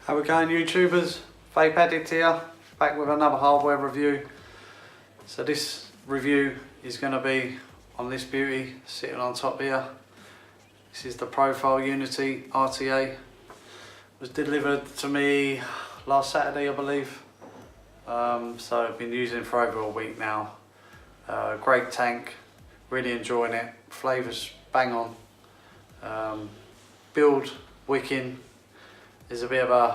How we going, YouTubers? Vapeaddict here, back with another hardware review. So this review is going to be on this beauty sitting on top here. This is the Profile Unity RTA. It was delivered to me last Saturday, I believe. So I've been using it for over a week now. Great tank, really enjoying it. Flavours bang on. Build, wicking is a bit of a,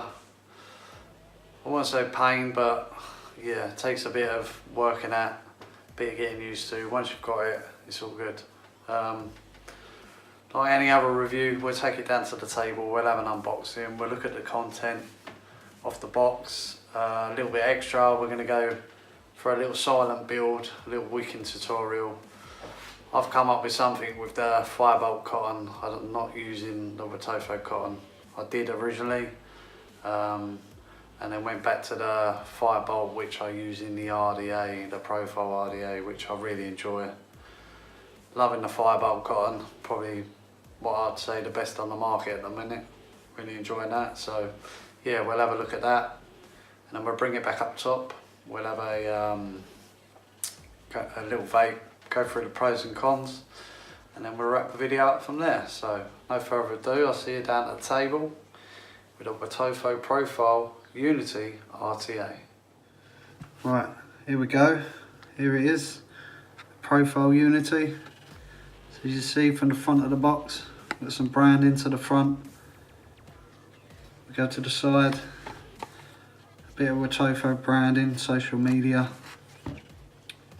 I won't say pain, but yeah, it takes a bit of working at, a bit of getting used to. Once you've got it, it's all good. Like any other review, we'll take it down to the table, we'll have an unboxing, we'll look at the content of the box, a little bit extra, we're going to go for a little silent build, a little wicking tutorial. I've come up with something with the Firebolt Cotton. I'm not using the Wotofo cotton. I did originally, and then went back to the Firebolt, which I use in the RTA, the Profile RTA, which I really enjoy. Loving the Firebolt Cotton, probably what I'd say the best on the market at the minute. Really enjoying that. So yeah, we'll have a look at that, and then we'll bring it back up top. We'll have a little vape, go through the pros and cons, and then we'll wrap the video up from there. So no further ado, I'll see you down at the table with a Wotofo Profile Unity RTA. Right, here we go. Here it is, Profile Unity. So as you see from the front of the box, got some branding to the front. We go to the side, a bit of Wotofo branding, social media.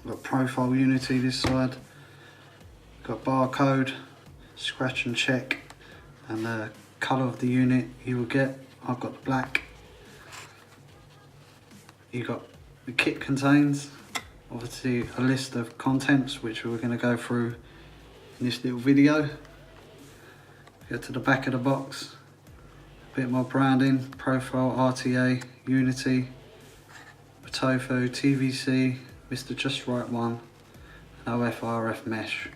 Got Profile Unity this side. Got barcode, scratch and check, and the colour of the unit you will get. I've got the black. You got the kit contains obviously a list of contents which we're going to go through in this little video. Go to the back of the box, a bit more branding, Profile RTA, Unity, Wotofo, TVC, Mr. Just Right One, and OFRF mesh,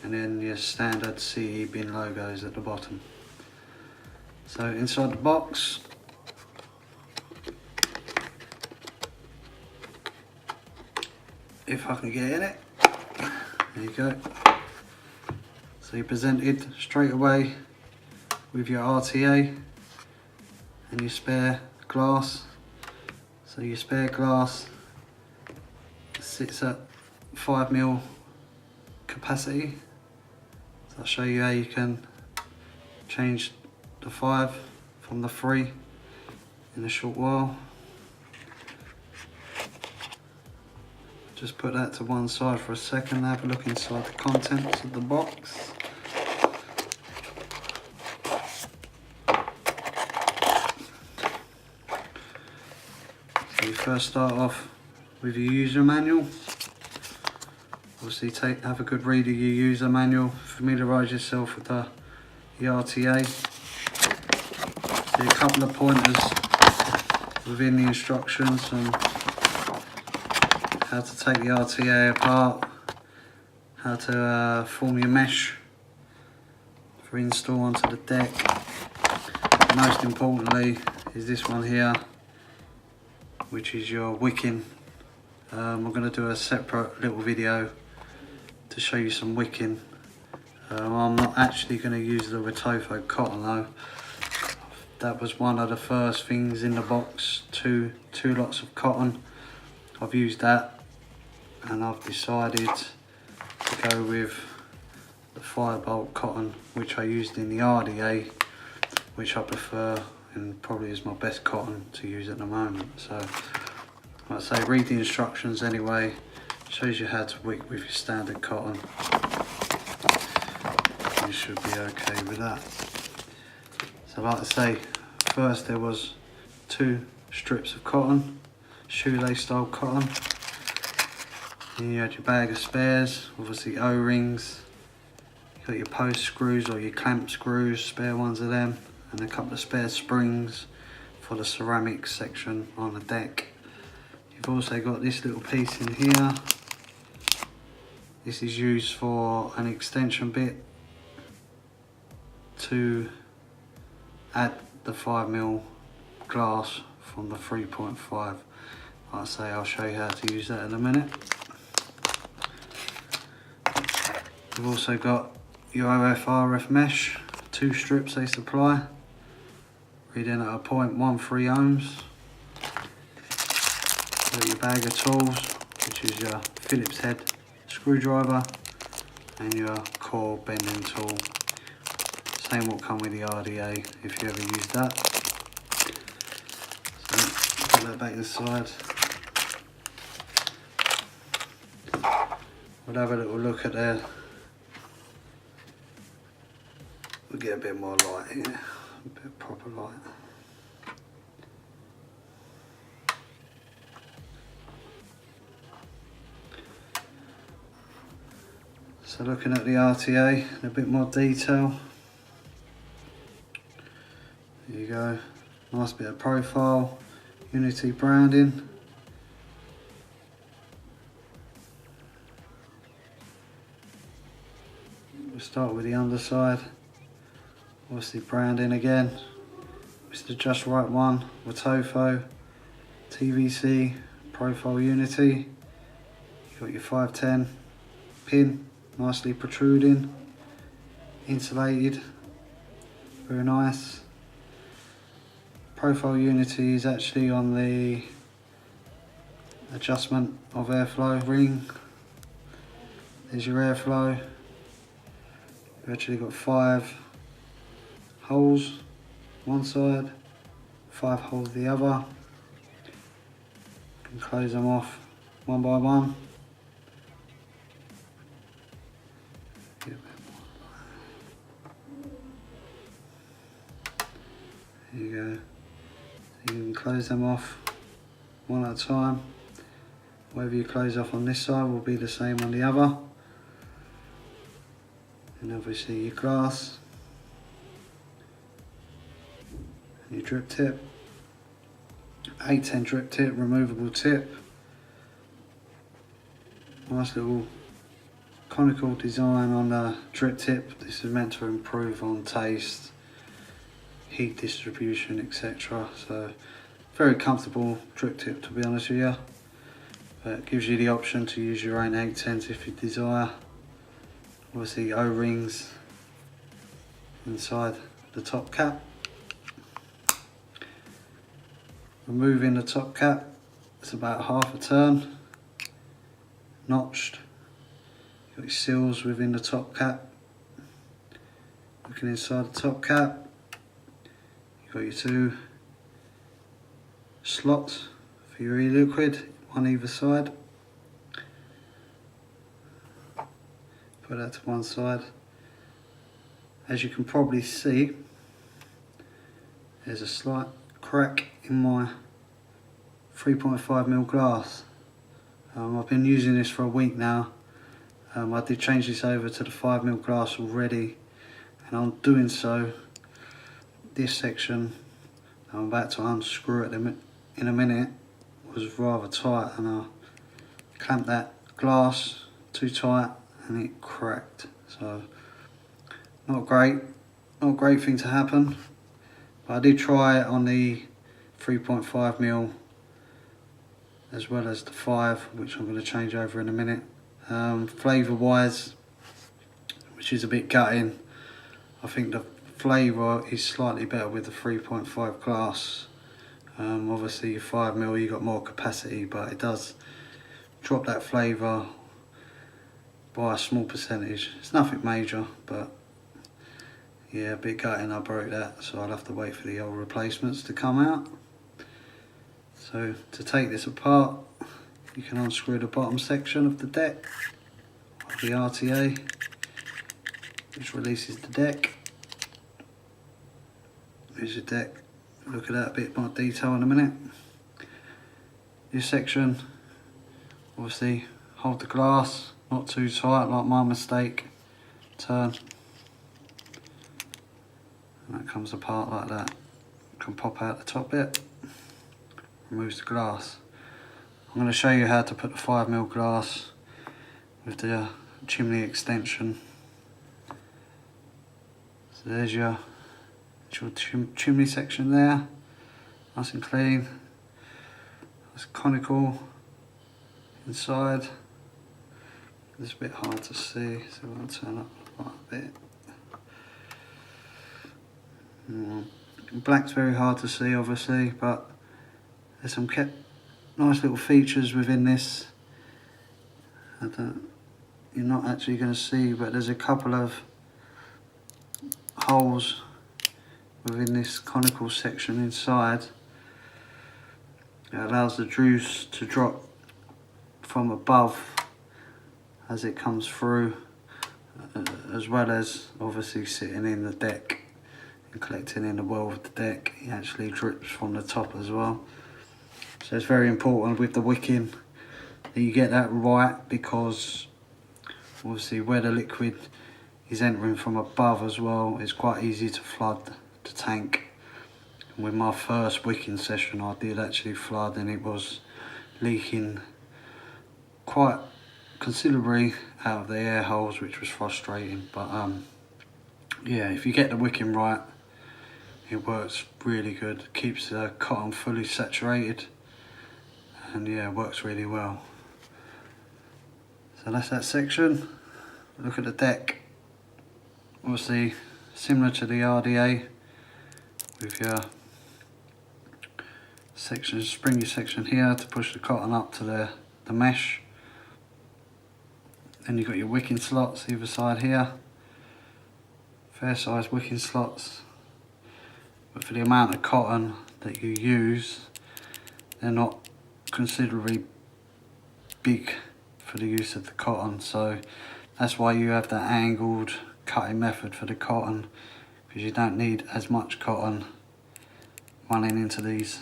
and then your standard CE bin logos at the bottom. So inside the box, if I can get in it, there you go. So you're presented straight away with your RTA and your spare glass. So your spare glass sits at 5mm capacity. So I'll show you how you can change the 5 from the 3 in a short while. Just put that to one side for a second, have a look inside the contents of the box. So you first start off with your user manual. Obviously have a good read of your user manual, familiarise yourself with the RTA. See a couple of pointers within the instructions on how to take the RTA apart, how to form your mesh for install onto the deck. Most importantly is this one here, which is your wicking. I'm going to do a separate little video to show you some wicking. I'm not actually going to use the Wotofo cotton though. That was one of the first things in the box, two lots of cotton. I've used that, and I've decided to go with the Firebolt cotton, which I used in the RTA, which I prefer and probably is my best cotton to use at the moment. So like I say, read the instructions anyway, shows you how to wick with your standard cotton. You should be okay with that. So like I say, first there was 2 strips of cotton, shoelace style cotton. Then you had your bag of spares, obviously O-rings. You got your post screws or your clamp screws, spare ones of them, and a couple of spare springs for the ceramics section on the deck. You've also got this little piece in here. This is used for an extension bit to add the 5mm glass from the 3.5. Like I say, I'll show you how to use that in a minute. We've also got your OF/RF mesh, 2 strips they supply, reading at a 0.13 ohms. Got your bag of tools, which is your Phillips head screwdriver and your core bending tool. Same will come with the RTA if you ever use that. So put that back to the side. We'll have a little look at there. We'll get a bit more light here, a bit of proper light. So looking at the RTA in a bit more detail. There you go, nice bit of profile, Unity branding. We'll start with the underside. Obviously branding again. It's the just right one, Wotofo, TVC, profile Unity. You've got your 510 pin, nicely protruding, insulated, very nice. Profile Unity is actually on the adjustment of airflow ring. There's your airflow. You've actually got 5 holes one side, 5 holes the other. You can close them off one by one. There you go. You can close them off one at a time. Whatever you close off on this side will be the same on the other. And obviously your glass, and your drip tip, 810 drip tip, removable tip. Nice little conical design on the drip tip. This is meant to improve on taste, heat distribution, etc. So very comfortable drip tip, to be honest with you. But it gives you the option to use your own 810s if you desire. Obviously O-rings inside the top cap. Removing the top cap, it's about half a turn, notched. You've got your seals within the top cap. Looking inside the top cap, you've got your 2 slots for your e-liquid, one either side. Put that to one side. As you can probably see, there's a slight crack in my 3.5mm glass. I've been using this for a week now. I did change this over to the 5mm glass already, and on doing so, this section I'm about to unscrew it in a minute was rather tight, and I clamped that glass too tight and it cracked. So not a great thing to happen, but I did try it on the 3.5mm as well as the 5, which I'm going to change over in a minute. Flavour wise, which is a bit gutting, I think the flavour is slightly better with the 3.5 glass. Obviously your 5mm you got more capacity, but it does drop that flavour by a small percentage. It's nothing major, but yeah, a bit gutting I broke that, so I'll have to wait for the old replacements to come out. So to take this apart, you can unscrew the bottom section of the deck of the RTA, which releases the deck. Here's your deck. Look at that a bit more detail in a minute. This section, obviously hold the glass, not too tight like my mistake. Turn, and that comes apart like that. Can pop out the top bit, removes the glass. I'm going to show you how to put the 5mm glass with the chimney extension. So there's your chimney section there. nice and clean. It's conical inside. It's a bit hard to see, so I'll turn up quite a bit. Black's very hard to see, obviously, but there's some nice little features within this. You're not actually going to see, but there's a couple of holes within this conical section inside. It allows the juice to drop from above as it comes through, as well as obviously sitting in the deck and collecting in the well of the deck. It actually drips from the top as well. So it's very important with the wicking that you get that right, because obviously where the liquid is entering from above as well, it's quite easy to flood the tank. And with my first wicking session, I did actually flood, and it was leaking quite considerably out of the air holes, which was frustrating. But yeah, if you get the wicking right, it works really good. Keeps the cotton fully saturated, and yeah, it works really well. So that's that section. Look at the deck. Obviously similar to the RTA, with your section, springy section here to push the cotton up to the mesh. Then you've got your wicking slots either side here, fair size wicking slots, but for the amount of cotton that you use, they're not considerably big for the use of the cotton. So that's why you have that angled cutting method for the cotton, because you don't need as much cotton running into these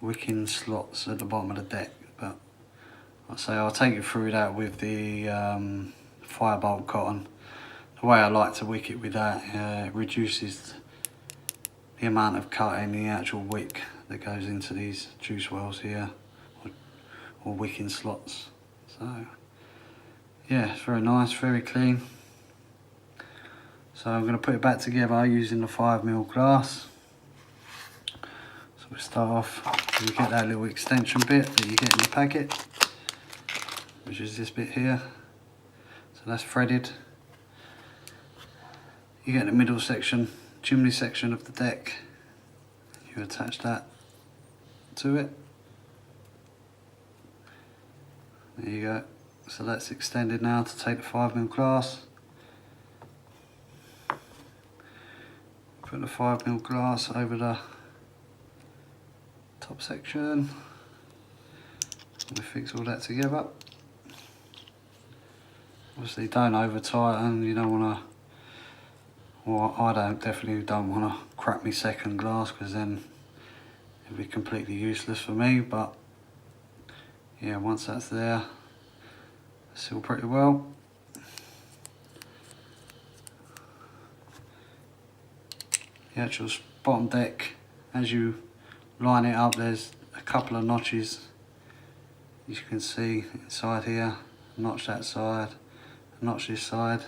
wicking slots at the bottom of the deck. But I'll say I'll take you through that with the Firebolt Cotton. The way I like to wick it with that, it reduces the amount of cutting, the actual wick that goes into these juice wells here, or wicking slots. So yeah, it's very nice, very clean. So I'm going to put it back together using the 5mm glass. So we start off, you get that little extension bit that you get in the packet, which is this bit here. So that's threaded. You get the middle section, chimney section of the deck. You attach that to it. There you go. So that's extended now to take the 5mm glass. Put the 5mm glass over the top section. We fix all that together. Obviously don't over tighten, you don't want to, well I definitely don't want to crack my second glass, because then it'd be completely useless for me. But yeah, once that's there, it's still pretty well. The actual bottom deck, as you line it up, there's a couple of notches, as you can see inside here, a notch that side, a notch this side,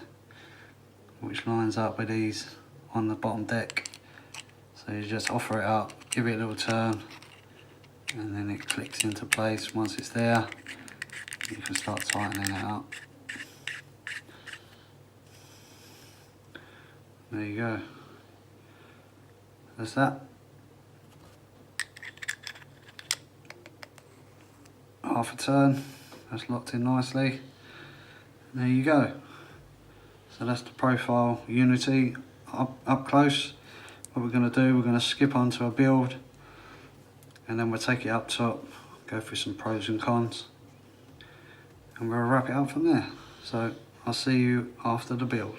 which lines up with these on the bottom deck. So you just offer it up, give it a little turn, and then it clicks into place. Once it's there, you can start tightening it up. There you go. There's that. Half a turn, that's locked in nicely. And there you go. So that's the profile Unity up close. What we're going to do, we're going to skip onto a build, and then we'll take it up top, go through some pros and cons, and we'll wrap it up from there. So I'll see you after the build.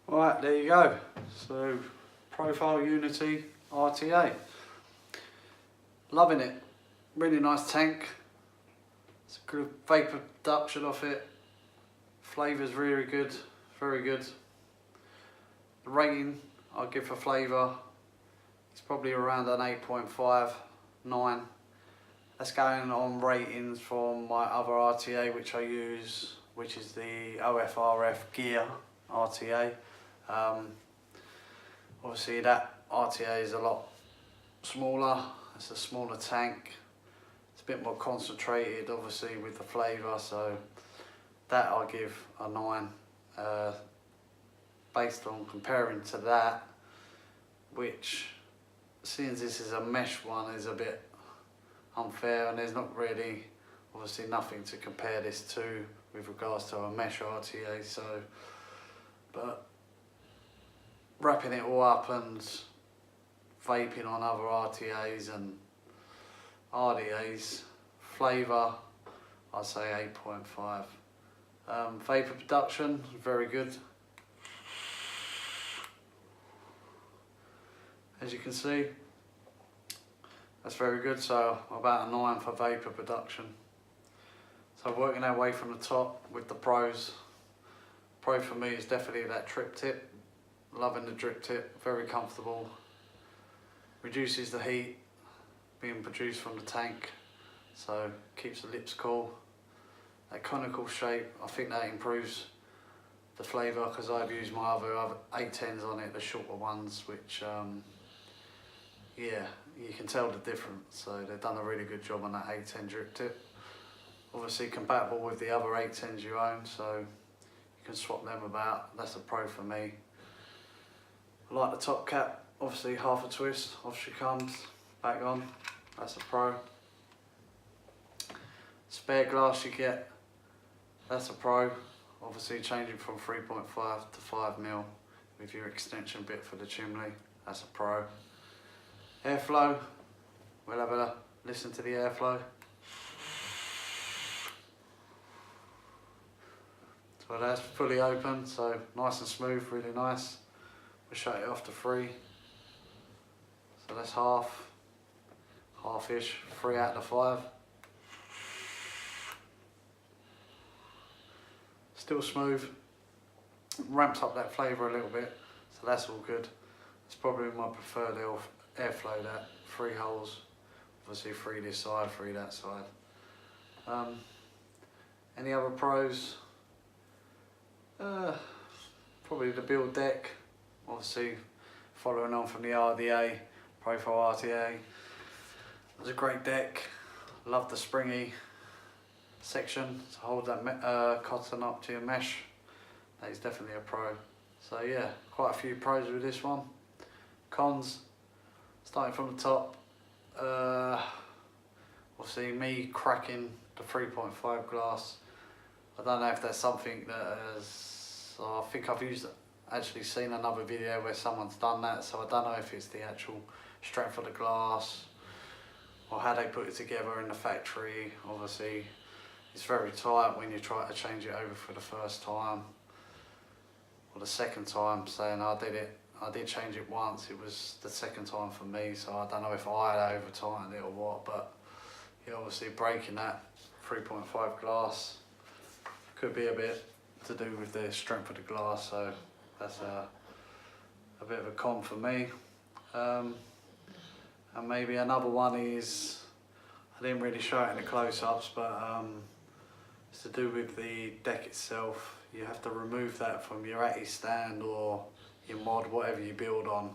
Right, there you go. So, Profile Unity RTA. Loving it. Really nice tank. It's a good vapour production off it. Flavour's really good, very good. The rating I'll give for flavour, it's probably around an 8.5, 9. That's going on ratings from my other RTA which I use, which is the OFRF Gear RTA. Obviously that RTA is a lot smaller, it's a smaller tank, it's a bit more concentrated obviously with the flavour, so that I'll give a 9 based on comparing to that, which since this is a mesh one is a bit unfair, and there's not really obviously nothing to compare this to with regards to a mesh RTA, so but wrapping it all up and vaping on other RTAs and RDAs, flavour I'd say 8.5. Vapour production, very good. As you can see, that's very good, so about a 9 for vapour production. So working our way from the top with the pros. Pro for me is definitely that drip tip. Loving the drip tip, very comfortable. Reduces the heat being produced from the tank, so keeps the lips cool. That conical shape, I think that improves the flavour, because I've used my other 810s on it, the shorter ones, which yeah, you can tell the difference. So they've done a really good job on that 810 drip tip. Obviously compatible with the other 810s you own, so you can swap them about. That's a pro for me. I like the top cap, obviously half a twist, off she comes, back on, that's a pro. Spare glass you get, that's a pro. Obviously changing from 3.5 to 5mm with your extension bit for the chimney, that's a pro. Airflow, we'll have a listen to the airflow. So that's fully open, so nice and smooth, really nice. We'll shut it off to 3. So that's half-ish, 3 out of 5. Still smooth, ramps up that flavour a little bit, so that's all good. It's probably my preferred airflow, that 3 holes, obviously 3 this side, 3 that side. Any other pros? Probably the build deck, obviously following on from the RDA, Profile RTA. It's a great deck, love the springy section to hold that cotton up to your mesh. That is definitely a pro. So yeah, quite a few pros with this one. Cons, starting from the top, obviously me cracking the 3.5 glass. I don't know if that's something that has, I think I've actually seen another video where someone's done that, so I don't know if it's the actual strength of the glass or how they put it together in the factory. Obviously it's very tight when you try to change it over for the first time or the second time, saying I did change it once, it was the second time for me, so I don't know if I had over tightened it or what, but yeah, obviously breaking that 3.5 glass, Could be a bit to do with the strength of the glass, so that's a bit of a con for me. And maybe another one is, I didn't really show it in the close-ups, but it's to do with the deck itself. You have to remove that from your RTA stand or your mod, whatever you build on.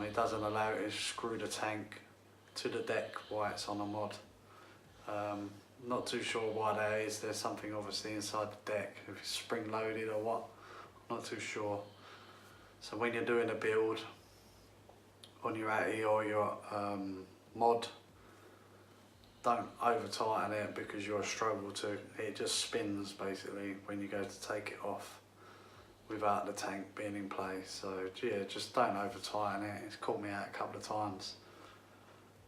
It doesn't allow you to screw the tank to the deck while it's on a mod. Not too sure why that is. There's something obviously inside the deck, if it's spring loaded or what, not too sure. So when you're doing a build on your RTA or your mod, don't over tighten it because you'll struggle to. It just spins basically when you go to take it off without the tank being in place. So yeah, just don't over tighten it. It's caught me out a couple of times.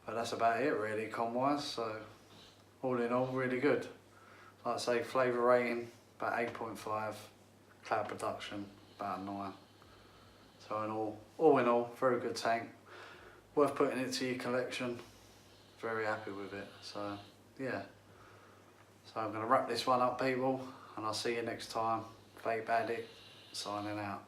But that's about it really, con-wise. So all in all, really good. Like I say, flavour rating about 8.5, cloud production about 9. So all in all, very good tank. Worth putting it to your collection. Very happy with it. So yeah. So I'm going to wrap this one up, people, and I'll see you next time. Vapeaddict signing out.